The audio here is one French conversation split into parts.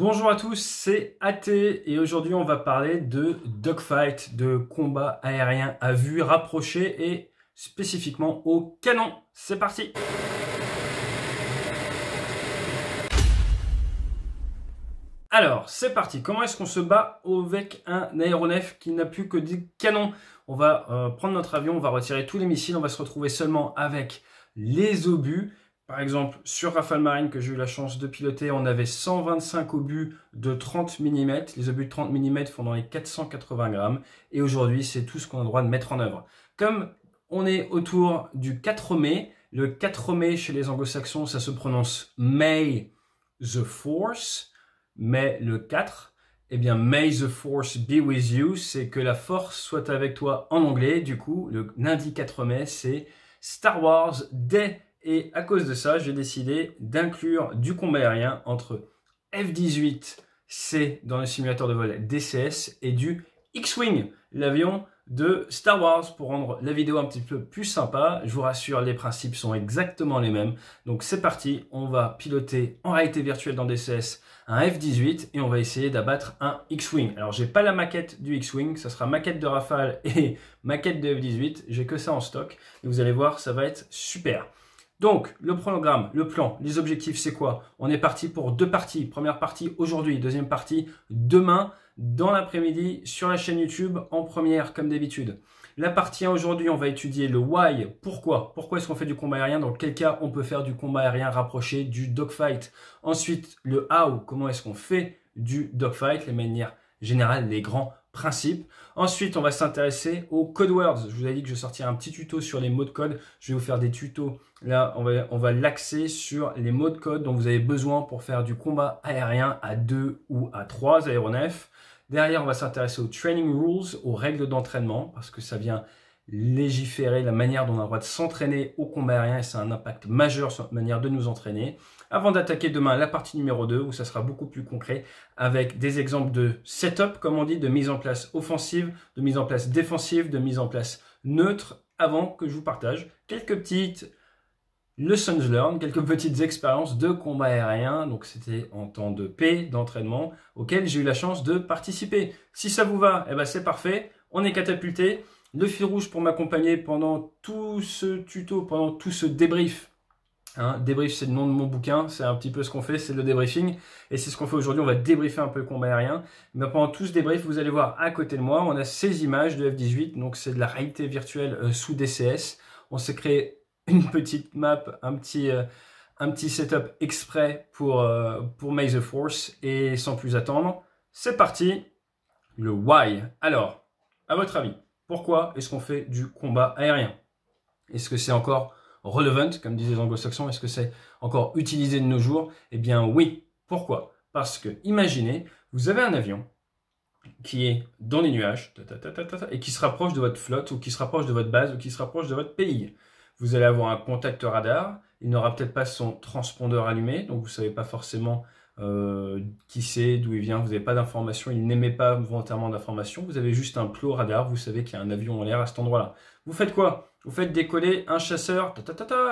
Bonjour à tous, c'est AT et aujourd'hui on va parler de dogfight, de combat aérien à vue rapprochée et spécifiquement au canon. C'est parti! Alors, c'est parti. Comment est-ce qu'on se bat avec un aéronef qui n'a plus que des canons? On va prendre notre avion, on va retirer tous les missiles, on va se retrouver seulement avec les obus. Par exemple, sur Rafale Marine que j'ai eu la chance de piloter, on avait 125 obus de 30 mm. Les obus de 30 mm font dans les 480 grammes. Et aujourd'hui, c'est tout ce qu'on a le droit de mettre en œuvre. Comme on est autour du 4 mai, le 4 mai chez les anglo-saxons, ça se prononce May the Force. Mais le 4, eh bien, May the Force be with you, c'est que la force soit avec toi en anglais. Du coup, le lundi 4 mai, c'est Star Wars Day. Et à cause de ça, j'ai décidé d'inclure du combat aérien entre F-18C dans le simulateur de vol DCS et du X-Wing, l'avion de Star Wars, pour rendre la vidéo un petit peu plus sympa. Je vous rassure, les principes sont exactement les mêmes. Donc c'est parti, on va piloter en réalité virtuelle dans DCS un F-18 et on va essayer d'abattre un X-Wing. Alors j'ai pas la maquette du X-Wing, ça sera maquette de Rafale et maquette de F-18, j'ai que ça en stock. Et vous allez voir, ça va être super. Donc, le programme, le plan, les objectifs, c'est quoi? On est parti pour deux parties. Première partie aujourd'hui, deuxième partie demain, dans l'après-midi, sur la chaîne YouTube, en première, comme d'habitude. La partie 1 aujourd'hui, on va étudier le why. Pourquoi? Pourquoi est-ce qu'on fait du combat aérien? Dans quel cas on peut faire du combat aérien rapproché, du dogfight? Ensuite, le how. Comment est-ce qu'on fait du dogfight? Les manières générales, les grands principes. Ensuite, on va s'intéresser aux code words. Je vous ai dit que je sortirai un petit tuto sur les mots de code. Je vais vous faire des tutos. Là, on va l'axer sur les mots de code dont vous avez besoin pour faire du combat aérien à 2 ou à 3 aéronefs. Derrière, on va s'intéresser aux training rules, aux règles d'entraînement, parce que ça vient légiférer la manière dont on a le droit de s'entraîner au combat aérien et ça a un impact majeur sur notre manière de nous entraîner. Avant d'attaquer demain la partie numéro 2, où ça sera beaucoup plus concret, avec des exemples de setup, comme on dit, de mise en place offensive, de mise en place défensive, de mise en place neutre, avant que je vous partage quelques petites lessons learned, quelques petites expériences de combat aérien. Donc c'était en temps de paix, d'entraînement, auquel j'ai eu la chance de participer. Si ça vous va, eh ben c'est parfait, on est catapulté. Le fil rouge pour m'accompagner pendant tout ce tuto, pendant tout ce débrief. Débrief, c'est le nom de mon bouquin, c'est un petit peu ce qu'on fait, c'est le débriefing. Et c'est ce qu'on fait aujourd'hui, on va débriefer un peu le combat aérien. Mais pendant tout ce débrief, vous allez voir à côté de moi, on a ces images de F-18, donc c'est de la réalité virtuelle sous DCS. On s'est créé une petite map, un petit setup exprès pour May the Force. Et sans plus attendre, c'est parti, le why. Alors, à votre avis, pourquoi est-ce qu'on fait du combat aérien? Est-ce que c'est encore relevant, comme disaient les anglo-saxons? Est-ce que c'est encore utilisé de nos jours? Eh bien oui. Pourquoi? Parce que, imaginez, vous avez un avion qui est dans les nuages et qui se rapproche de votre flotte ou qui se rapproche de votre base ou qui se rapproche de votre pays. Vous allez avoir un contact radar, il n'aura peut-être pas son transpondeur allumé, donc vous ne savez pas forcément qui c'est, d'où il vient, vous n'avez pas d'informations, il n'émet pas volontairement d'informations, vous avez juste un plot radar, vous savez qu'il y a un avion en l'air à cet endroit-là. Vous faites quoi? Vous faites décoller un chasseur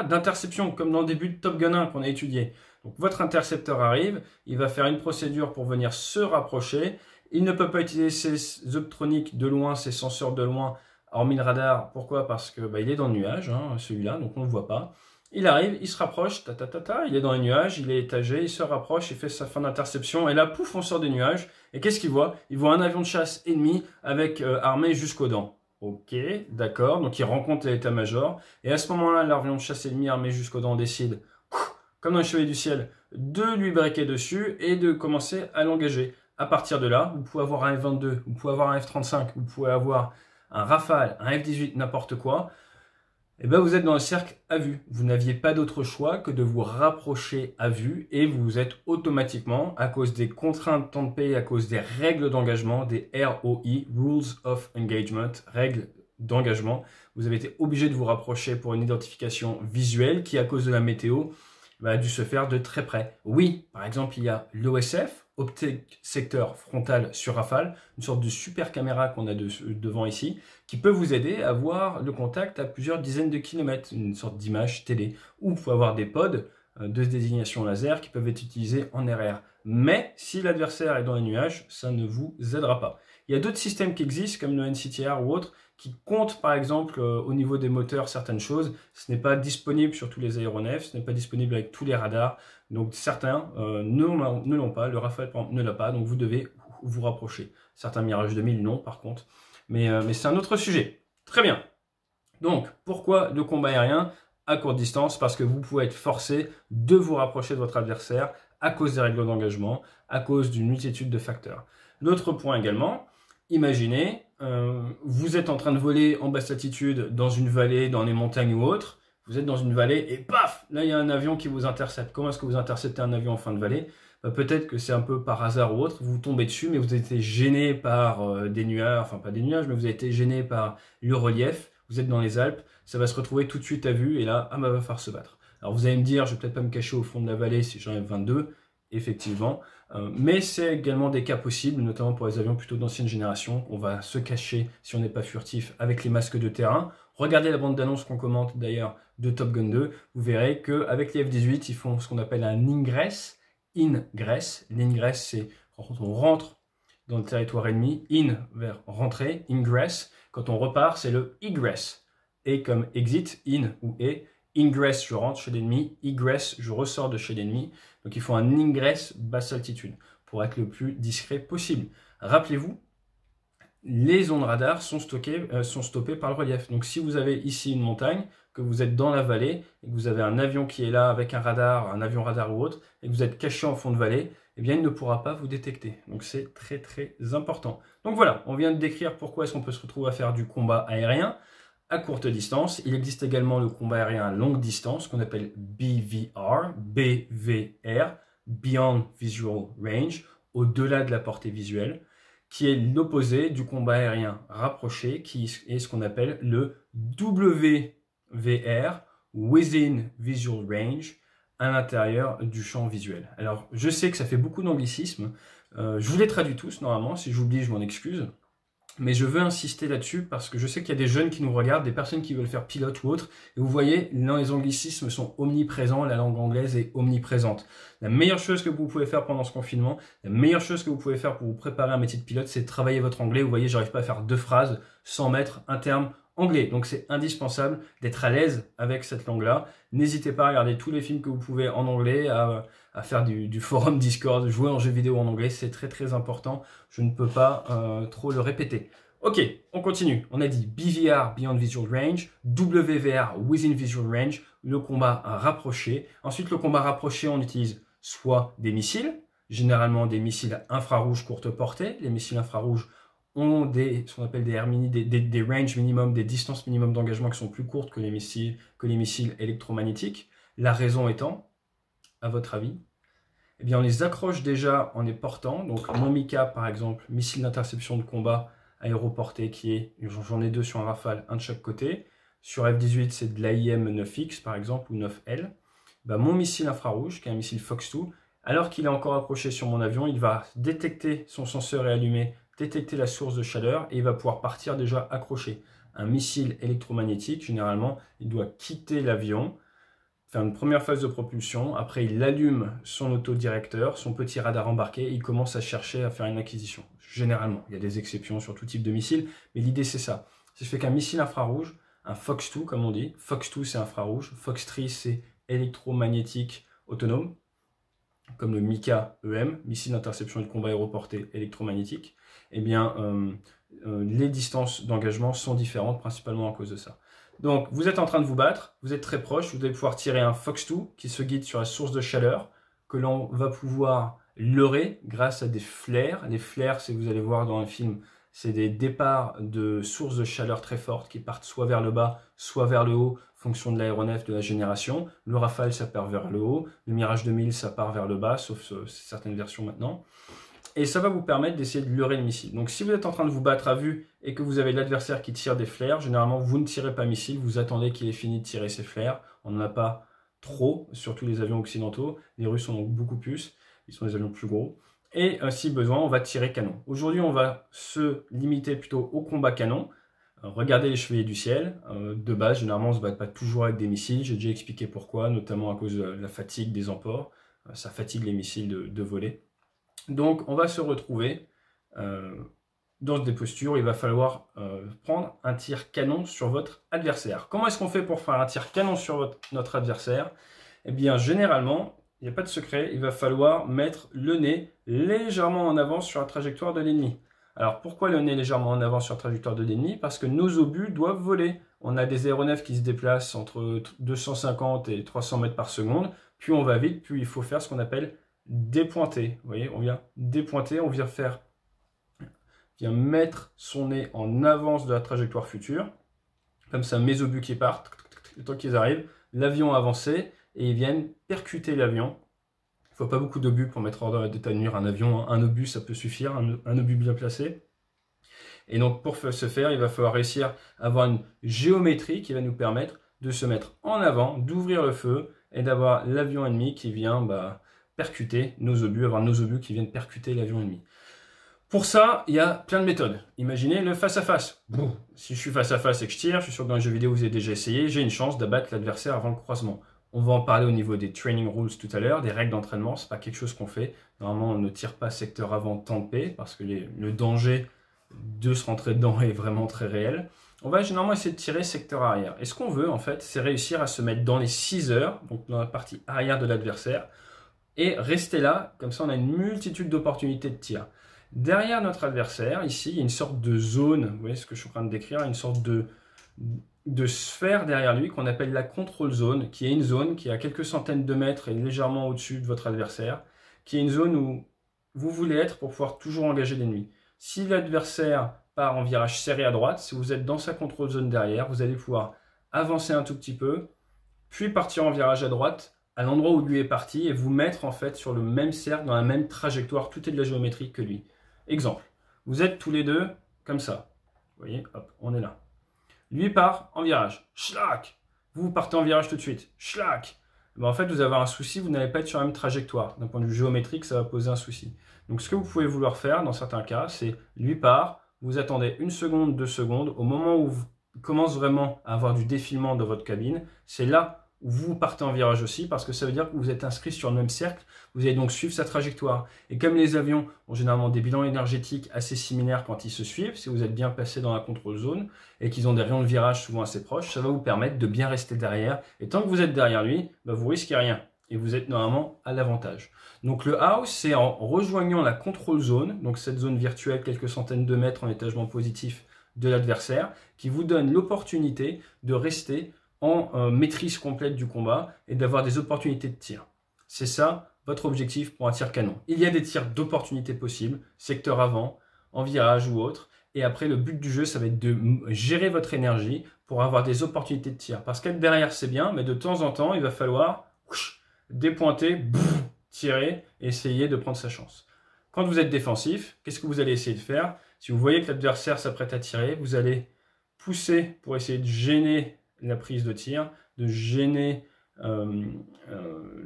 d'interception, comme dans le début de Top Gun 1 qu'on a étudié. Donc votre intercepteur arrive, il va faire une procédure pour venir se rapprocher, il ne peut pas utiliser ses optroniques de loin, ses senseurs de loin, hormis le radar. Pourquoi? Parce que il est dans le nuage, celui-là, donc on ne le voit pas. Il arrive, il se rapproche, il est dans les nuages, il est étagé, il se rapproche, il fait sa fin d'interception, et là, pouf, on sort des nuages. Et qu'est-ce qu'il voit? Il voit un avion de chasse ennemi avec armé jusqu'aux dents. Ok, d'accord, donc il rencontre l'état-major, et à ce moment-là, l'avion de chasse ennemi armé jusqu'aux dents décide, comme dans les Chevaliers du Ciel, de lui briquer dessus et de commencer à l'engager. À partir de là, vous pouvez avoir un F-22, vous pouvez avoir un F-35, vous pouvez avoir un Rafale, un F-18, n'importe quoi. Et ben vous êtes dans le cercle à vue. Vous n'aviez pas d'autre choix que de vous rapprocher à vue et vous êtes automatiquement, à cause des contraintes de temps de paix, à cause des règles d'engagement, des ROI, Rules of Engagement, règles d'engagement, vous avez été obligé de vous rapprocher pour une identification visuelle qui, à cause de la météo, a dû se faire de très près. Oui, par exemple, il y a l'OSF, Optique Secteur Frontal sur Rafale, une sorte de super caméra qu'on a devant ici, qui peut vous aider à voir le contact à plusieurs dizaines de kilomètres, une sorte d'image télé, ou vous pouvez avoir des pods de désignation laser qui peuvent être utilisés en RR. Mais si l'adversaire est dans les nuages, ça ne vous aidera pas. Il y a d'autres systèmes qui existent, comme le NCTR ou autres, qui comptent par exemple au niveau des moteurs certaines choses. Ce n'est pas disponible sur tous les aéronefs, ce n'est pas disponible avec tous les radars. Donc certains ne l'ont pas, le Rafale par exemple, ne l'a pas, donc vous devez vous rapprocher. Certains Mirage 2000 l'ont par contre, mais c'est un autre sujet. Très bien. Donc pourquoi le combat aérien à courte distance? Parce que vous pouvez être forcé de vous rapprocher de votre adversaire à cause des règles d'engagement, à cause d'une multitude de facteurs. L'autre point également, imaginez, vous êtes en train de voler en basse altitude dans une vallée, dans les montagnes ou autre, vous êtes dans une vallée et paf, là il y a un avion qui vous intercepte. Comment est-ce que vous interceptez un avion en fin de vallée? Peut-être que c'est un peu par hasard ou autre, vous tombez dessus, mais vous avez été gêné par des nuages, enfin pas des nuages, mais vous avez été gêné par le relief, vous êtes dans les Alpes, ça va se retrouver tout de suite à vue, et là, ah bah va falloir se battre. Alors vous allez me dire, je vais peut-être pas me cacher au fond de la vallée si j'en ai 22, effectivement, mais c'est également des cas possibles, notamment pour les avions plutôt d'ancienne génération. On va se cacher, si on n'est pas furtif, avec les masques de terrain. Regardez la bande d'annonce qu'on commente d'ailleurs de Top Gun 2, vous verrez qu'avec les F-18, ils font ce qu'on appelle un ingress. L'ingress, c'est quand on rentre dans le territoire ennemi, in vers rentrer, ingress. Quand on repart, c'est le egress. Et comme exit, in ou et, ingress, je rentre chez l'ennemi, egress, je ressors de chez l'ennemi. Donc il faut un ingress basse altitude pour être le plus discret possible. Rappelez-vous, les ondes radar sont stoppées par le relief. Donc si vous avez ici une montagne, que vous êtes dans la vallée, et que vous avez un avion qui est là avec un radar, un avion radar ou autre, et que vous êtes caché en fond de vallée, eh bien il ne pourra pas vous détecter. Donc c'est très très important. Donc voilà, on vient de décrire pourquoi est-ce qu'on peut se retrouver à faire du combat aérien à courte distance. Il existe également le combat aérien à longue distance, qu'on appelle BVR, Beyond Visual Range, au-delà de la portée visuelle, qui est l'opposé du combat aérien rapproché, qui est ce qu'on appelle le WVR, Within Visual Range, à l'intérieur du champ visuel. Alors, je sais que ça fait beaucoup d'anglicismes, je vous les traduis tous normalement, si j'oublie, je m'en excuse, mais je veux insister là-dessus parce que je sais qu'il y a des jeunes qui nous regardent, des personnes qui veulent faire pilote ou autre, et vous voyez, les anglicismes sont omniprésents, la langue anglaise est omniprésente. La meilleure chose que vous pouvez faire pendant ce confinement, la meilleure chose que vous pouvez faire pour vous préparer à un métier de pilote, c'est de travailler votre anglais. Vous voyez, j'arrive pas à faire 2 phrases sans mettre un terme anglais. Donc c'est indispensable d'être à l'aise avec cette langue-là. N'hésitez pas à regarder tous les films que vous pouvez en anglais, à faire du forum Discord, jouer en jeu vidéo en anglais, c'est très très important. Je ne peux pas trop le répéter. Ok, on continue. On a dit BVR, Beyond Visual Range, WVR, Within Visual Range, le combat rapproché. Ensuite, le combat rapproché, on utilise soit des missiles, généralement des missiles infrarouges courte portée. Les missiles infrarouges ont ce qu'on appelle des ranges minimum, des distances minimum d'engagement qui sont plus courtes que les missiles électromagnétiques. La raison étant, à votre avis, eh bien on les accroche déjà en les portant. Donc mon Mika par exemple, missile d'interception de combat aéroporté qui est, j'en ai 2 sur un Rafale, un de chaque côté. Sur F-18 c'est de l'AIM 9X par exemple ou 9L. Mon missile infrarouge qui est un missile Fox 2, alors qu'il est encore accroché sur mon avion, il va détecter, son senseur est allumé, détecter la source de chaleur et il va pouvoir partir déjà accroché. Un missile électromagnétique, généralement, il doit quitter l'avion, faire une première phase de propulsion, après il allume son autodirecteur, son petit radar embarqué, et il commence à chercher à faire une acquisition. Généralement, il y a des exceptions sur tout type de missile, mais l'idée c'est ça. C'est fait qu'un missile infrarouge, un Fox 2 comme on dit, Fox 2 c'est infrarouge, Fox 3 c'est électromagnétique autonome, comme le Mika EM, missile d'interception et de combat aéroporté électromagnétique, eh bien, les distances d'engagement sont différentes, principalement à cause de ça. Donc, vous êtes en train de vous battre, vous êtes très proche, vous allez pouvoir tirer un Fox 2 qui se guide sur la source de chaleur, que l'on va pouvoir leurrer grâce à des flares. Les flares, si vous allez voir dans le film, c'est des départs de sources de chaleur très fortes qui partent soit vers le bas, soit vers le haut, fonction de l'aéronef de la génération. Le Rafale, ça part vers le haut. Le Mirage 2000, ça part vers le bas, sauf certaines versions maintenant. Et ça va vous permettre d'essayer de leurrer le missile. Donc si vous êtes en train de vous battre à vue et que vous avez l'adversaire qui tire des flares, généralement vous ne tirez pas missile, vous attendez qu'il ait fini de tirer ses flares. On n'en a pas trop, surtout les avions occidentaux. Les Russes en ont beaucoup plus, ils sont des avions plus gros. Et si besoin, on va tirer canon. Aujourd'hui, on va se limiter plutôt au combat canon. Regardez les chevaliers du ciel. De base, généralement, on ne se bat pas toujours avec des missiles. J'ai déjà expliqué pourquoi, notamment à cause de la fatigue des emports. Ça fatigue les missiles de voler. Donc, on va se retrouver dans des postures où il va falloir prendre un tir canon sur votre adversaire. Comment est-ce qu'on fait pour faire un tir canon sur notre adversaire? Eh bien, généralement, il n'y a pas de secret, il va falloir mettre le nez légèrement en avant sur la trajectoire de l'ennemi. Alors, pourquoi le nez légèrement en avant sur la trajectoire de l'ennemi? Parce que nos obus doivent voler. On a des aéronefs qui se déplacent entre 250 et 300 mètres par seconde. Plus on va vite, plus il faut faire ce qu'on appelle dépointer. Vous voyez, on vient dépointer, on vient mettre son nez en avance de la trajectoire future. Comme ça, mes obus qui partent, le temps qu'ils arrivent, l'avion a avancé et ils viennent percuter l'avion. Il ne faut pas beaucoup d'obus pour mettre hors d'état de nuire un avion. Un obus, ça peut suffire, un obus bien placé. Et donc, pour ce faire, il va falloir réussir à avoir une géométrie qui va nous permettre de se mettre en avant, d'ouvrir le feu et d'avoir l'avion ennemi qui vient percuter nos obus, avoir nos obus qui viennent percuter l'avion ennemi. Pour ça, il y a plein de méthodes. Imaginez le face-à-face. Si je suis face-à-face et que je tire, je suis sûr que dans les jeux vidéo, vous avez déjà essayé, j'ai une chance d'abattre l'adversaire avant le croisement. On va en parler au niveau des training rules tout à l'heure, des règles d'entraînement, c'est pas quelque chose qu'on fait. Normalement, on ne tire pas secteur avant tempé parce que le danger de se rentrer dedans est vraiment très réel. On va généralement essayer de tirer secteur arrière. Et ce qu'on veut, en fait, c'est réussir à se mettre dans les 6 heures, donc dans la partie arrière de l'adversaire, et rester là, comme ça on a une multitude d'opportunités de tir. Derrière notre adversaire, ici, il y a une sorte de zone, vous voyez ce que je suis en train de décrire, une sorte de sphère derrière lui qu'on appelle la control zone, qui est une zone qui est à quelques centaines de mètres et légèrement au-dessus de votre adversaire, qui est une zone où vous voulez être pour pouvoir toujours engager l'ennemi. Si l'adversaire part en virage serré à droite, si vous êtes dans sa control zone derrière, vous allez pouvoir avancer un tout petit peu, puis partir en virage à droite, à l'endroit où lui est parti, et vous mettre en fait sur le même cercle, dans la même trajectoire, tout est de la géométrie que lui. Exemple, vous êtes tous les deux comme ça. Vous voyez, hop, on est là. Lui part en virage. Schlack. Vous partez en virage tout de suite. Schlack. En fait, vous avez un souci, vous n'allez pas être sur la même trajectoire. D'un point de vue géométrique, ça va poser un souci. Donc, ce que vous pouvez vouloir faire dans certains cas, c'est lui part, vous attendez 1 seconde, 2 secondes. Au moment où vous commencez vraiment à avoir du défilement dans votre cabine, c'est là où vous partez en virage aussi, parce que ça veut dire que vous êtes inscrit sur le même cercle, vous allez donc suivre sa trajectoire. Et comme les avions ont généralement des bilans énergétiques assez similaires quand ils se suivent, si vous êtes bien placé dans la contrôle zone, et qu'ils ont des rayons de virage souvent assez proches, ça va vous permettre de bien rester derrière. Et tant que vous êtes derrière lui, vous risquez rien. Et vous êtes normalement à l'avantage. Donc le house, c'est en rejoignant la control zone, donc cette zone virtuelle quelques centaines de mètres en étagement positif de l'adversaire, qui vous donne l'opportunité de rester en maîtrise complète du combat et d'avoir des opportunités de tir. C'est ça votre objectif pour un tir canon. Il y a des tirs d'opportunité possibles, secteur avant, en virage ou autre. Et après, le but du jeu, ça va être de gérer votre énergie pour avoir des opportunités de tir. Parce qu'être derrière, c'est bien, mais de temps en temps, il va falloir dépointer, tirer et essayer de prendre sa chance. Quand vous êtes défensif, qu'est-ce que vous allez essayer de faire? Si vous voyez que l'adversaire s'apprête à tirer, vous allez pousser pour essayer de gêner la prise de tir, de gêner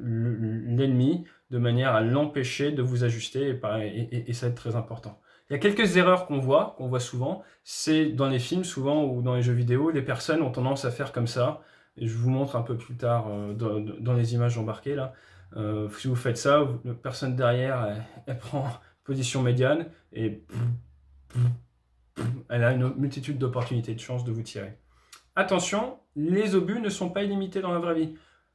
l'ennemi de manière à l'empêcher de vous ajuster et ça va être très important. Il y a quelques erreurs qu'on voit souvent, c'est dans les films souvent ou dans les jeux vidéo, les personnes ont tendance à faire comme ça, et je vous montre un peu plus tard dans les images embarquées là. Si vous faites ça, la personne derrière, elle prend position médiane et elle a une multitude d'opportunités de chance de vous tirer. Attention, les obus ne sont pas illimités dans la vraie vie.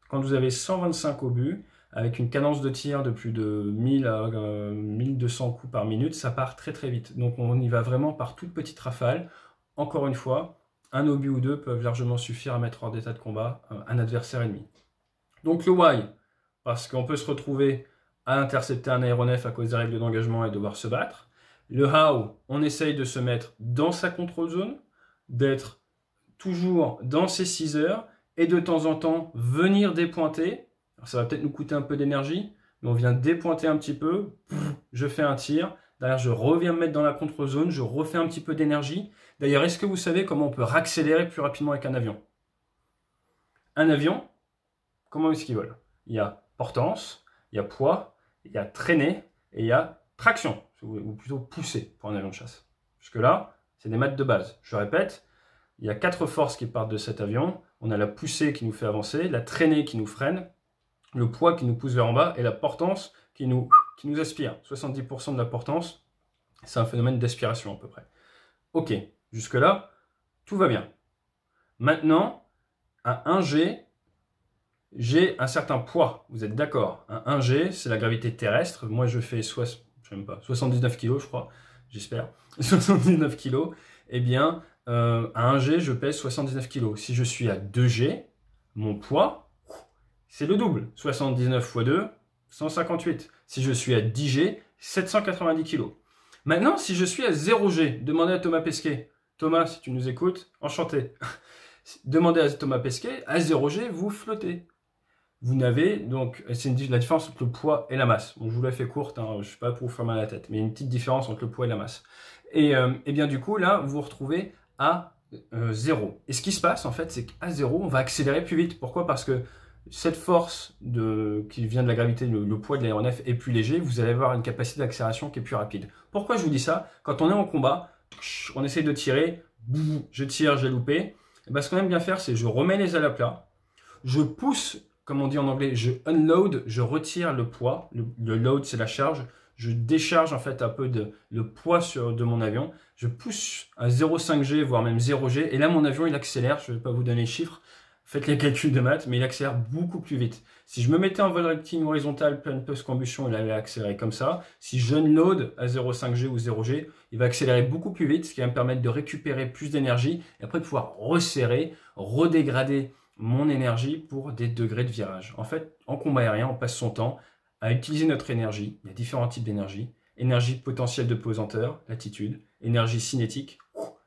Quand vous avez 125 obus, avec une cadence de tir de plus de 1000 à 1200 coups par minute, ça part très très vite. Donc on y va vraiment par toute petite rafale. Encore une fois, un obus ou deux peuvent largement suffire à mettre hors d'état de combat un adversaire ennemi. Donc le why, parce qu'on peut se retrouver à intercepter un aéronef à cause des règles d'engagement et devoir se battre. Le how, on essaye de se mettre dans sa control zone, d'être toujours dans ces 6 heures et de temps en temps venir dépointer. Alors, ça va peut-être nous coûter un peu d'énergie, mais on vient dépointer un petit peu, je fais un tir, derrière je reviens me mettre dans la contre-zone, je refais un petit peu d'énergie. D'ailleurs, est-ce que vous savez comment on peut accélérer plus rapidement avec un avion? Un avion, comment est-ce qu'il vole? Il y a portance, il y a poids, il y a traînée et il y a traction, ou plutôt poussée pour un avion de chasse. Jusque-là, c'est des maths de base. Je répète, il y a 4 forces qui partent de cet avion. On a la poussée qui nous fait avancer, la traînée qui nous freine, le poids qui nous pousse vers en bas et la portance qui nous qui nous aspire. 70% de la portance, c'est un phénomène d'aspiration à peu près. Ok, jusque-là, tout va bien. Maintenant, à 1G, j'ai un certain poids, vous êtes d'accord? Un 1G, c'est la gravité terrestre. Moi, je fais 79 kg, je crois, j'espère. 79 kg. Eh bien, à 1G, je pèse 79 kg. Si je suis à 2G, mon poids, c'est le double. 79 x 2, 158. Si je suis à 10G, 790 kg. Maintenant, si je suis à 0G, demandez à Thomas Pesquet. Thomas, si tu nous écoutes, enchanté. Demandez à Thomas Pesquet, à 0G, vous flottez. Vous n'avez donc, c'est la différence entre le poids et la masse. Bon, je vous la fais courte, hein, je ne suis pas pour vous faire mal à la tête, mais il y a une petite différence entre le poids et la masse. Et bien du coup, là, vous vous retrouvez à 0. Et ce qui se passe, en fait, c'est qu'à 0, on va accélérer plus vite. Pourquoi? Parce que cette force qui vient de la gravité, le poids de l'aéronef est plus léger, vous allez avoir une capacité d'accélération qui est plus rapide. Pourquoi je vous dis ça? Quand on est en combat, on essaye de tirer, je tire, j'ai loupé. Et ben, ce qu'on aime bien faire, c'est je remets les ailes à plat, je pousse, comme on dit en anglais, je unload, je retire le poids. Le load, c'est la charge. Je décharge en fait un peu le poids de mon avion. Je pousse à 0,5G, voire même 0G. Et là, mon avion, il accélère. Je ne vais pas vous donner les chiffres. Faites les calculs de maths, mais il accélère beaucoup plus vite. Si je me mettais en vol rectiligne horizontal, plein post-combustion, il allait accélérer comme ça. Si je unload à 0,5G ou 0G, il va accélérer beaucoup plus vite, ce qui va me permettre de récupérer plus d'énergie et après de pouvoir resserrer, redégrader mon énergie pour des degrés de virage. En fait, en combat aérien, on passe son temps à utiliser notre énergie. Il y a différents types d'énergie. Énergie potentielle de pesanteur, l'attitude. Énergie cinétique,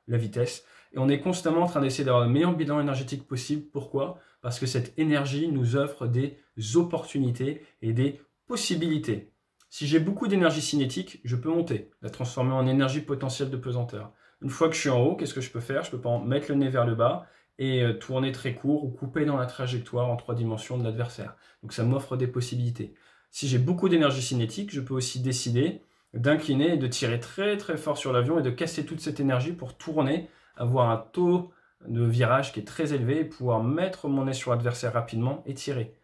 la vitesse. Et on est constamment en train d'essayer d'avoir le meilleur bilan énergétique possible. Pourquoi? Parce que cette énergie nous offre des opportunités et des possibilités. Si j'ai beaucoup d'énergie cinétique, je peux monter, la transformer en énergie potentielle de pesanteur. Une fois que je suis en haut, qu'est-ce que je peux faire? Je peux mettre le nez vers le bas et tourner très court ou couper dans la trajectoire en 3 dimensions de l'adversaire. Donc ça m'offre des possibilités. Si j'ai beaucoup d'énergie cinétique, je peux aussi décider d'incliner et de tirer très très fort sur l'avion et de casser toute cette énergie pour tourner, avoir un taux de virage qui est très élevé et pouvoir mettre mon nez sur l'adversaire rapidement et tirer.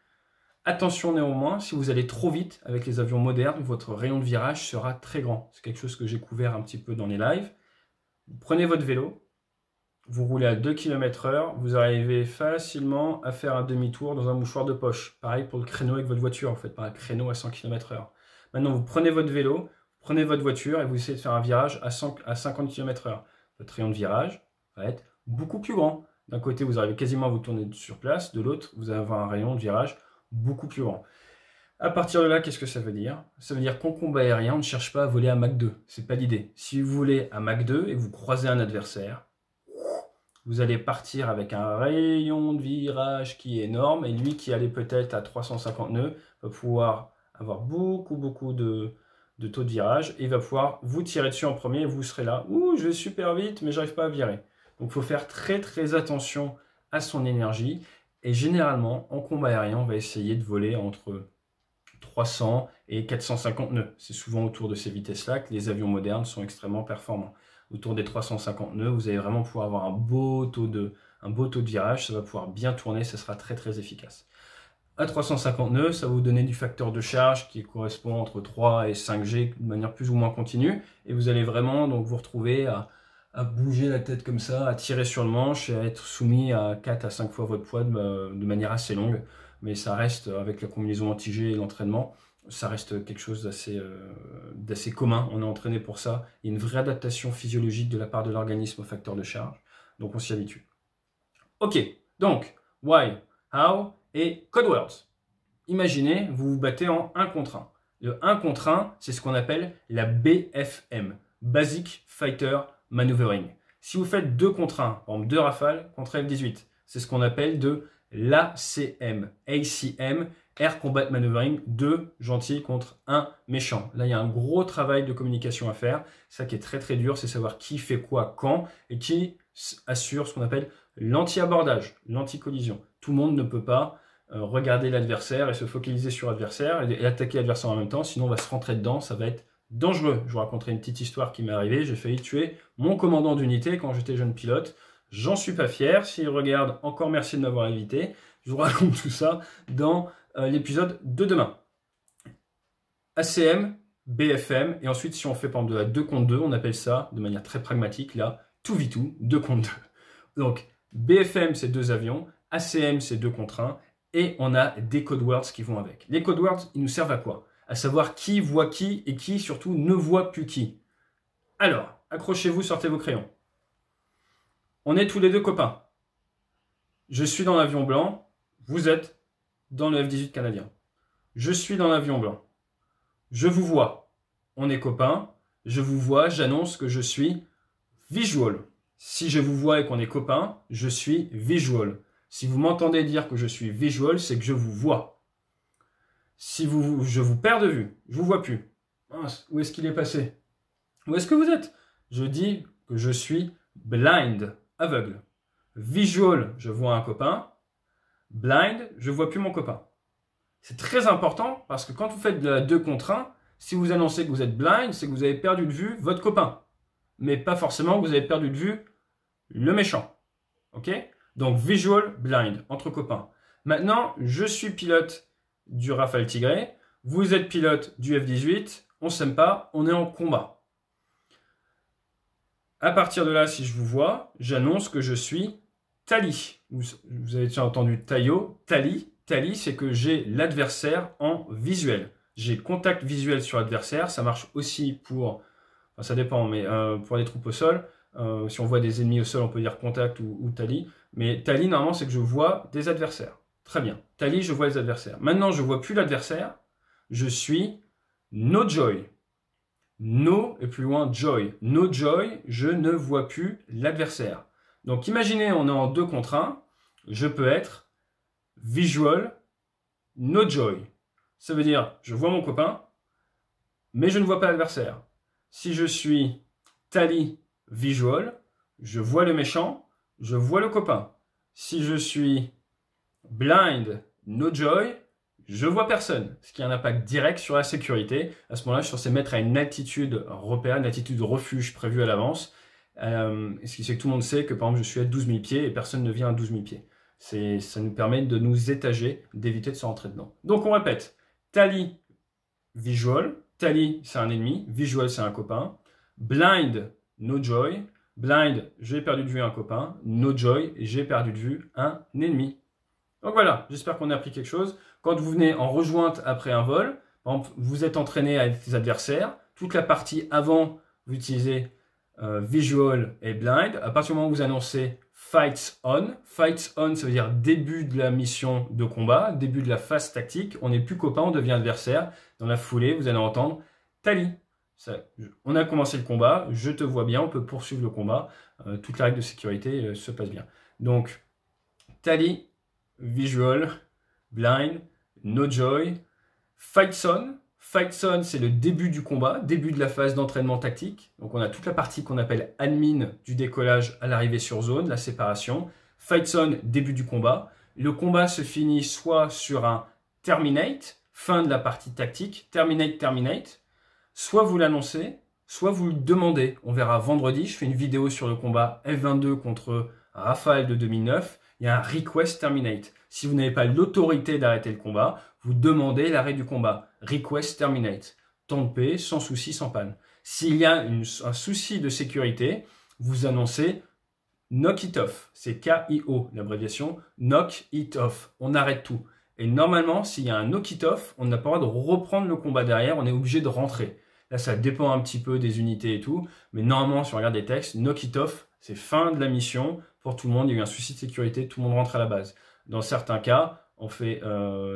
Attention néanmoins, si vous allez trop vite avec les avions modernes, votre rayon de virage sera très grand. C'est quelque chose que j'ai couvert un petit peu dans les lives. Vous prenez votre vélo, vous roulez à 2 km/h, vous arrivez facilement à faire un demi-tour dans un mouchoir de poche. Pareil pour le créneau avec votre voiture, vous faites pas un créneau à 100 km/h. Maintenant, vous prenez votre vélo, vous prenez votre voiture et vous essayez de faire un virage à 50 km/h. Votre rayon de virage va être beaucoup plus grand. D'un côté, vous arrivez quasiment à vous tourner sur place, de l'autre, vous allez avoir un rayon de virage beaucoup plus grand. À partir de là, qu'est-ce que ça veut dire? Ça veut dire qu'en combat aérien, on ne cherche pas à voler à Mach 2. C'est pas l'idée. Si vous voulez à Mach 2 et que vous croisez un adversaire, vous allez partir avec un rayon de virage qui est énorme et lui qui allait peut-être à 350 nœuds va pouvoir avoir beaucoup de taux de virage et il va pouvoir vous tirer dessus en premier et vous serez là. Ouh, je vais super vite mais j'arrive pas à virer. Donc il faut faire très très attention à son énergie et généralement en combat aérien on va essayer de voler entre 300 et 450 nœuds. C'est souvent autour de ces vitesses-là que les avions modernes sont extrêmement performants. Autour des 350 nœuds, vous allez vraiment pouvoir avoir un beau taux de virage, ça va pouvoir bien tourner, ça sera très très efficace. À 350 nœuds, ça va vous donner du facteur de charge qui correspond entre 3 et 5G de manière plus ou moins continue, et vous allez vraiment donc vous retrouver à bouger la tête comme ça, à tirer sur le manche et à être soumis à 4 à 5 fois votre poids de manière assez longue, mais ça reste, avec la combinaison anti-G et l'entraînement, ça reste quelque chose d'assez commun. On est entraîné pour ça. Il y a une vraie adaptation physiologique de la part de l'organisme au facteur de charge. Donc on s'y habitue. Ok, donc why, how et code words. Imaginez, vous vous battez en 1 contre 1. Le 1 contre 1, c'est ce qu'on appelle la BFM, Basic Fighter Maneuvering. Si vous faites 2 contre 1, par exemple 2 rafales contre F-18, c'est ce qu'on appelle de l'ACM, ACM, Air Combat Maneuvering, 2 gentils contre 1 méchant. Là, il y a un gros travail de communication à faire. Ça qui est très très dur, c'est savoir qui fait quoi, quand, et qui assure ce qu'on appelle l'anti-abordage, l'anti-collision. Tout le monde ne peut pas regarder l'adversaire et se focaliser sur l'adversaire et attaquer l'adversaire en même temps, sinon on va se rentrer dedans, ça va être dangereux. Je vous raconterai une petite histoire qui m'est arrivée. J'ai failli tuer mon commandant d'unité quand j'étais jeune pilote. J'en suis pas fier. S'il regarde, encore merci de m'avoir invité. Je vous raconte tout ça dans l'épisode de demain. ACM, BFM, et ensuite si on fait par exemple de la 2 contre 2, on appelle ça de manière très pragmatique là 2v2, 2 contre 2. Donc BFM c'est 2 avions, ACM c'est 2 contre 1, et on a des code words qui vont avec. Les code words, ils nous servent à quoi? À savoir qui voit qui et qui surtout ne voit plus qui. Alors, accrochez-vous, sortez vos crayons. On est tous les deux copains. Je suis dans l'avion blanc, vous êtes dans le F-18 canadien. Je suis dans l'avion blanc. Je vous vois. On est copains. Je vous vois, j'annonce que je suis visual. Si je vous vois et qu'on est copains, je suis visual. Si vous m'entendez dire que je suis visual, c'est que je vous vois. Si je vous perds de vue, je vous vois plus. Mince, où est-ce qu'il est passé? Où est-ce que vous êtes? Je dis que je suis blind, aveugle. Visual, je vois un copain. Blind, je vois plus mon copain. C'est très important parce que quand vous faites de la 2 contre 1, si vous annoncez que vous êtes blind, c'est que vous avez perdu de vue votre copain. Mais pas forcément que vous avez perdu de vue le méchant. Ok? Donc visual, blind, entre copains. Maintenant, je suis pilote du Rafale Tigre. Vous êtes pilote du F-18. On s'aime pas, on est en combat. À partir de là, si je vous vois, j'annonce que je suis Tali. Vous avez déjà entendu Taillot. Tali. Tali, c'est que j'ai l'adversaire en visuel. J'ai contact visuel sur l'adversaire. Ça marche aussi pour, enfin, ça dépend, mais pour les troupes au sol. Si on voit des ennemis au sol, on peut dire contact ou Tali. Mais Tali, normalement, c'est que je vois des adversaires. Très bien. Tali, je vois les adversaires. Maintenant, je ne vois plus l'adversaire. Je suis no joy. No et plus loin joy. No joy, je ne vois plus l'adversaire. Donc imaginez, on est en 2 contre 1. Je peux être visual, no joy. Ça veut dire, je vois mon copain, mais je ne vois pas l'adversaire. Si je suis Tali visual, je vois le méchant, je vois le copain. Si je suis blind, no joy, je vois personne, ce qui a un impact direct sur la sécurité. À ce moment-là, je suis censé mettre à une altitude repère, une altitude de refuge prévue à l'avance. Ce qui fait que tout le monde sait que par exemple je suis à 12 000 pieds et personne ne vient à 12 000 pieds. Ça nous permet de nous étager, d'éviter de se rentrer dedans. Donc on répète, Tali, visual, Tali c'est un ennemi, visual c'est un copain, blind, no joy, blind j'ai perdu de vue un copain, no joy j'ai perdu de vue un ennemi. Donc voilà, j'espère qu'on a appris quelque chose. Quand vous venez en rejointe après un vol, par exemple, vous êtes entraîné avec les adversaires, toute la partie avant, vous utilisez visual et blind. À partir du moment où vous annoncez fights on, ça veut dire début de la mission de combat, début de la phase tactique, on n'est plus copain, on devient adversaire. Dans la foulée, vous allez entendre Tali. On a commencé le combat, je te vois bien, on peut poursuivre le combat. Toute la règle de sécurité se passe bien. Donc, Tali, visual, blind, no joy, fights on. Fights on, c'est le début du combat, début de la phase d'entraînement tactique. Donc on a toute la partie qu'on appelle admin du décollage à l'arrivée sur zone, la séparation. Fights on, début du combat. Le combat se finit soit sur un terminate, fin de la partie tactique, terminate. Soit vous l'annoncez, soit vous le demandez. On verra vendredi, je fais une vidéo sur le combat F-22 contre Rafale de 2009. Il y a un request terminate. Si vous n'avez pas l'autorité d'arrêter le combat, vous demandez l'arrêt du combat. Request terminate. Temps de paix, sans souci, sans panne. S'il y a un souci de sécurité, vous annoncez knock it off. C'est KIO, l'abréviation. Knock it off. On arrête tout. Et normalement, s'il y a un knock it off, on n'a pas le droit de reprendre le combat derrière, on est obligé de rentrer. Là, ça dépend un petit peu des unités et tout. Mais normalement, si on regarde les textes, knock it off, c'est fin de la mission. Pour tout le monde, il y a eu un souci de sécurité, tout le monde rentre à la base. Dans certains cas,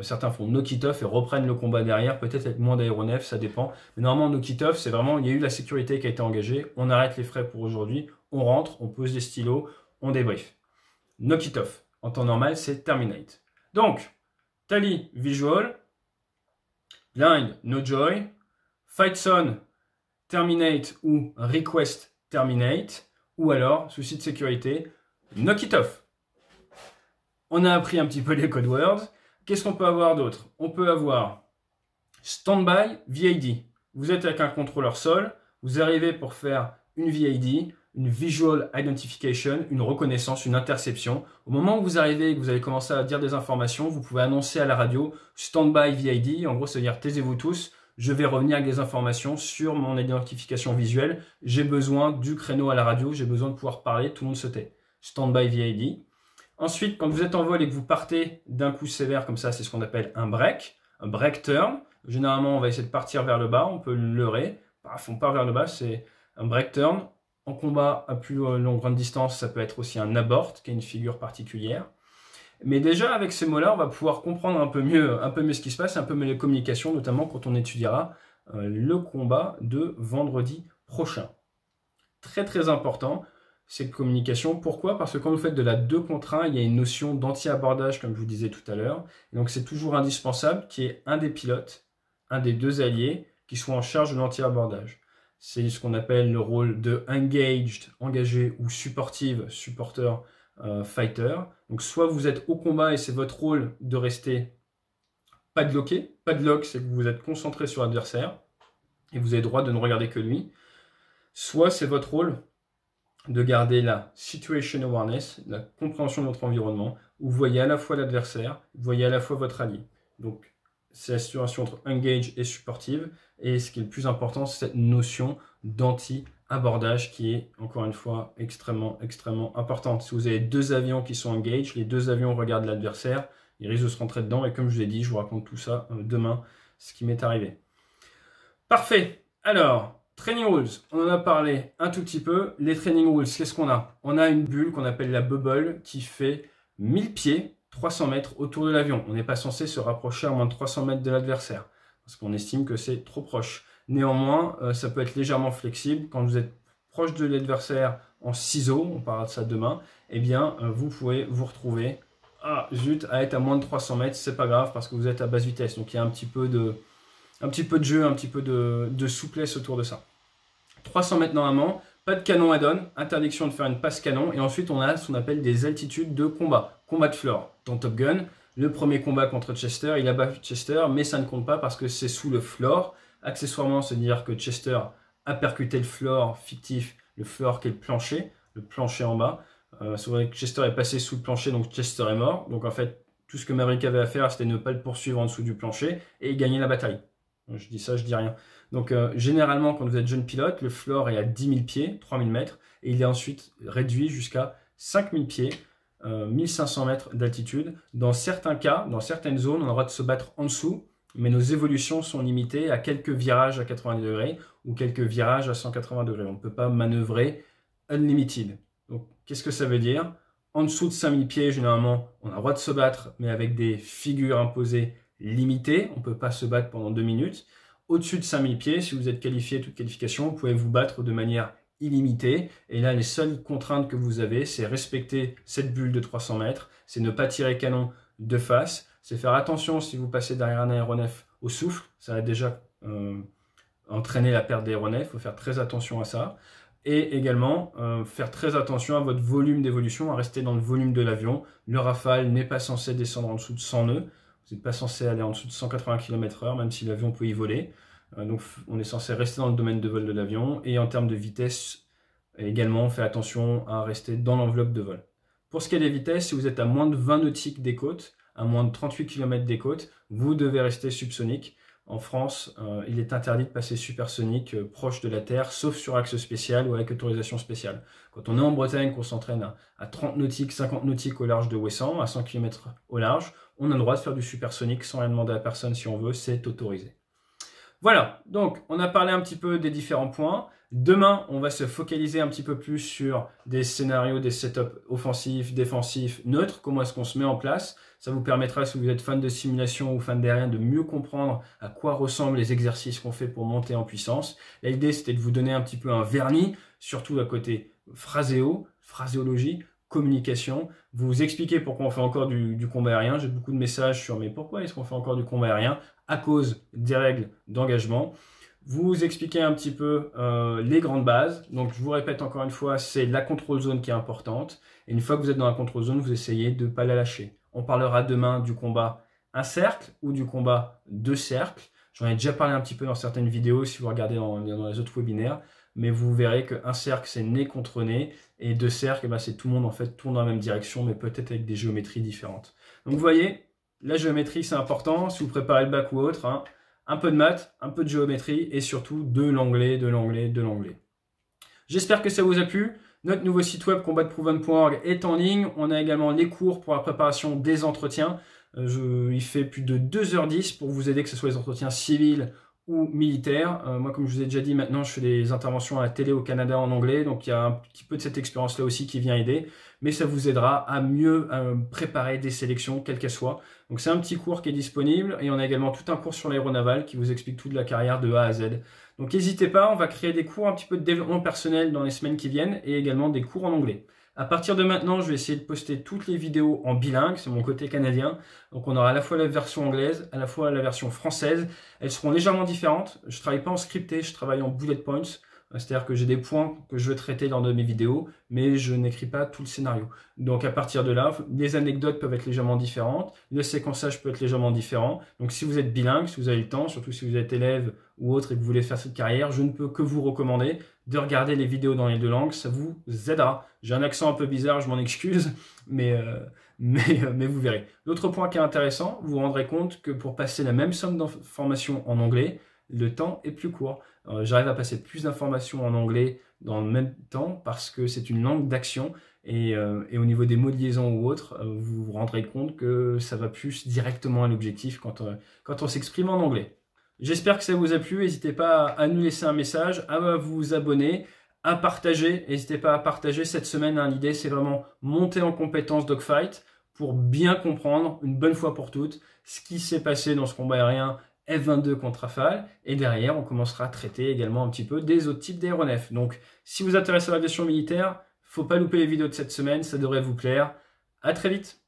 certains font knock it off et reprennent le combat derrière, peut-être avec moins d'aéronefs, ça dépend. Mais normalement, knock it off, c'est vraiment, il y a eu la sécurité qui a été engagée, on arrête les frais pour aujourd'hui, on rentre, on pose des stylos, on débrief. Knock it off, en temps normal, c'est terminate. Donc, Tali, visual, blind, no joy, fights on, terminate ou request terminate, ou alors, souci de sécurité, knock it off. On a appris un petit peu les code words. Qu'est-ce qu'on peut avoir d'autre? On peut avoir standby VID. Vous êtes avec un contrôleur sol, vous arrivez pour faire une VID, une Visual Identification, une reconnaissance, une interception. Au moment où vous arrivez et que vous allez commencer à dire des informations, vous pouvez annoncer à la radio standby VID. En gros, ça veut dire taisez-vous tous, je vais revenir avec des informations sur mon identification visuelle. J'ai besoin du créneau à la radio, j'ai besoin de pouvoir parler, tout le monde se tait. Standby VID. Ensuite, quand vous êtes en vol et que vous partez d'un coup sévère comme ça, c'est ce qu'on appelle un break turn. Généralement, on va essayer de partir vers le bas, on peut leurrer. Paf, on part vers le bas, c'est un break turn. En combat à plus grande distance, ça peut être aussi un abort, qui est une figure particulière. Mais déjà, avec ces mots-là, on va pouvoir comprendre un peu mieux ce qui se passe, un peu mieux les communications, notamment quand on étudiera le combat de vendredi prochain. Très très important, cette communication. Pourquoi? Parce que quand vous faites de la 2 contre 1, il y a une notion d'anti-abordage, comme je vous disais tout à l'heure. Donc c'est toujours indispensable qu'il y ait un des pilotes, un des 2 alliés, qui soit en charge de l'anti-abordage. C'est ce qu'on appelle le rôle de engaged, engagé, ou supportive, supporter, fighter. Donc soit vous êtes au combat et c'est votre rôle de rester pas de loqué. Pas de lock, c'est que vous êtes concentré sur l'adversaire et vous avez le droit de ne regarder que lui. Soit c'est votre rôle de garder la situation awareness, la compréhension de votre environnement, où vous voyez à la fois l'adversaire, vous voyez à la fois votre allié. Donc c'est la situation entre engage et supportive. Et ce qui est le plus important, c'est cette notion d'anti-abordage qui est, encore une fois, extrêmement importante. Si vous avez 2 avions qui sont engage, les 2 avions regardent l'adversaire, ils risquent de se rentrer dedans. Et comme je vous l'ai dit, je vous raconte tout ça demain, ce qui m'est arrivé. Parfait. Alors, training rules, on en a parlé un tout petit peu. Les training rules, qu'est-ce qu'on a? On a une bulle qu'on appelle la bubble qui fait 1000 pieds, 300 mètres autour de l'avion. On n'est pas censé se rapprocher à moins de 300 mètres de l'adversaire parce qu'on estime que c'est trop proche. Néanmoins, ça peut être légèrement flexible. Quand vous êtes proche de l'adversaire en ciseaux, on parlera de ça demain, eh bien, vous pouvez vous retrouver à être à moins de 300 mètres. C'est pas grave parce que vous êtes à basse vitesse. Donc, il y a un petit peu de jeu, un petit peu de souplesse autour de ça. 300 mètres normalement, pas de canon add-on, interdiction de faire une passe canon. Et ensuite, on a ce qu'on appelle des altitudes de combat. Combat de floor dans Top Gun. Le premier combat contre Chester, il abat Chester, mais ça ne compte pas parce que c'est sous le floor. Accessoirement, se dire que Chester a percuté le floor fictif, le floor qui est le plancher en bas. C'est vrai que Chester est passé sous le plancher, donc Chester est mort. Donc en fait, tout ce que Maverick avait à faire, c'était ne pas le poursuivre en dessous du plancher et gagner la bataille. Je dis ça, je dis rien. Donc généralement, quand vous êtes jeune pilote, le floor est à 10 000 pieds, 3000 mètres, et il est ensuite réduit jusqu'à 5000 pieds, 1500 mètres d'altitude. Dans certains cas, dans certaines zones, on a le droit de se battre en dessous, mais nos évolutions sont limitées à quelques virages à 90 degrés ou quelques virages à 180 degrés. On ne peut pas manœuvrer unlimited. Donc, qu'est-ce que ça veut dire? En dessous de 5000 pieds, généralement, on a le droit de se battre, mais avec des figures imposées limitées. On ne peut pas se battre pendant 2 minutes. Au-dessus de 5000 pieds, si vous êtes qualifié, toute qualification, vous pouvez vous battre de manière illimitée. Et là, les seules contraintes que vous avez, c'est respecter cette bulle de 300 mètres, c'est ne pas tirer canon de face, c'est faire attention si vous passez derrière un aéronef au souffle, ça va déjà entraîner la perte d'aéronef, il faut faire très attention à ça. Et également, faire très attention à votre volume d'évolution, à rester dans le volume de l'avion. Le Rafale n'est pas censé descendre en dessous de 100 nœuds, vous n'êtes pas censé aller en dessous de 180 km/h, même si l'avion peut y voler. Donc on est censé rester dans le domaine de vol de l'avion. Et en termes de vitesse, également, on fait attention à rester dans l'enveloppe de vol. Pour ce qui est des vitesses, si vous êtes à moins de 20 nautiques des côtes, à moins de 38 km des côtes, vous devez rester subsonique. En France, il est interdit de passer supersonique proche de la Terre, sauf sur axe spécial ou avec autorisation spéciale. Quand on est en Bretagne, qu'on s'entraîne à 30 nautiques, 50 nautiques au large de Ouessant, à 100 km au large, on a le droit de faire du supersonique sans rien demander à personne si on veut, c'est autorisé. Voilà, donc on a parlé un petit peu des différents points. Demain, on va se focaliser un petit peu plus sur des scénarios, des setups offensifs, défensifs, neutres. Comment est-ce qu'on se met en place? Ça vous permettra, si vous êtes fan de simulation ou fan d'aérien, de mieux comprendre à quoi ressemblent les exercices qu'on fait pour monter en puissance. L'idée, c'était de vous donner un petit peu un vernis, surtout à côté phraséologie, communication, vous expliquer pourquoi on fait encore du combat aérien. J'ai beaucoup de messages sur mais pourquoi est-ce qu'on fait encore du combat aérien? À cause des règles d'engagement. Vous expliquer un petit peu les grandes bases. Donc je vous répète encore une fois, c'est la control zone qui est importante. Et une fois que vous êtes dans la control zone, vous essayez de ne pas la lâcher. On parlera demain du combat un cercle ou du combat 2 cercles. J'en ai déjà parlé un petit peu dans certaines vidéos si vous regardez dans les autres webinaires. Mais vous verrez qu'un cercle, c'est nez contre nez. Et 2 cercles, c'est tout le monde en fait tourne dans la même direction, mais peut-être avec des géométries différentes. Donc vous voyez, la géométrie, c'est important. Si vous préparez le bac ou autre, un peu de maths, un peu de géométrie et surtout de l'anglais, de l'anglais, de l'anglais. J'espère que ça vous a plu. Notre nouveau site web combatproven.org est en ligne. On a également les cours pour la préparation des entretiens. Il fait plus de 2h10 pour vous aider, que ce soit les entretiens civils ou militaires. Moi, comme je vous ai déjà dit, maintenant, je fais des interventions à la télé au Canada en anglais. Donc, il y a un petit peu de cette expérience-là aussi qui vient aider. Mais ça vous aidera à mieux préparer des sélections, quelles qu'elles soient. Donc, c'est un petit cours qui est disponible. Et on a également tout un cours sur l'aéronaval qui vous explique toute la carrière de A à Z. Donc, n'hésitez pas, on va créer des cours un petit peu de développement personnel dans les semaines qui viennent et également des cours en anglais. À partir de maintenant, je vais essayer de poster toutes les vidéos en bilingue, c'est mon côté canadien. Donc on aura à la fois la version anglaise, à la fois la version française. Elles seront légèrement différentes. Je travaille pas en scripté, je travaille en bullet points. C'est-à-dire que j'ai des points que je veux traiter lors de mes vidéos, mais je n'écris pas tout le scénario. Donc à partir de là, les anecdotes peuvent être légèrement différentes, le séquençage peut être légèrement différent. Donc si vous êtes bilingue, si vous avez le temps, surtout si vous êtes élève ou autre et que vous voulez faire cette carrière, je ne peux que vous recommander de regarder les vidéos dans les deux langues, ça vous aidera. J'ai un accent un peu bizarre, je m'en excuse, mais vous verrez. L'autre point qui est intéressant, vous vous rendrez compte que pour passer la même somme d'informations en anglais, le temps est plus court. J'arrive à passer plus d'informations en anglais dans le même temps parce que c'est une langue d'action et au niveau des mots de liaison ou autres, vous vous rendrez compte que ça va plus directement à l'objectif quand on s'exprime en anglais. J'espère que ça vous a plu. N'hésitez pas à nous laisser un message, à vous abonner, à partager. N'hésitez pas à partager cette semaine. Hein, l'idée, c'est vraiment monter en compétence Dogfight pour bien comprendre une bonne fois pour toutes ce qui s'est passé dans ce combat aérien F-22 contre Rafale. Et derrière, on commencera à traiter également un petit peu des autres types d'aéronefs. Donc, si vous vous intéressez à l'aviation militaire, faut pas louper les vidéos de cette semaine. Ça devrait vous plaire. À très vite.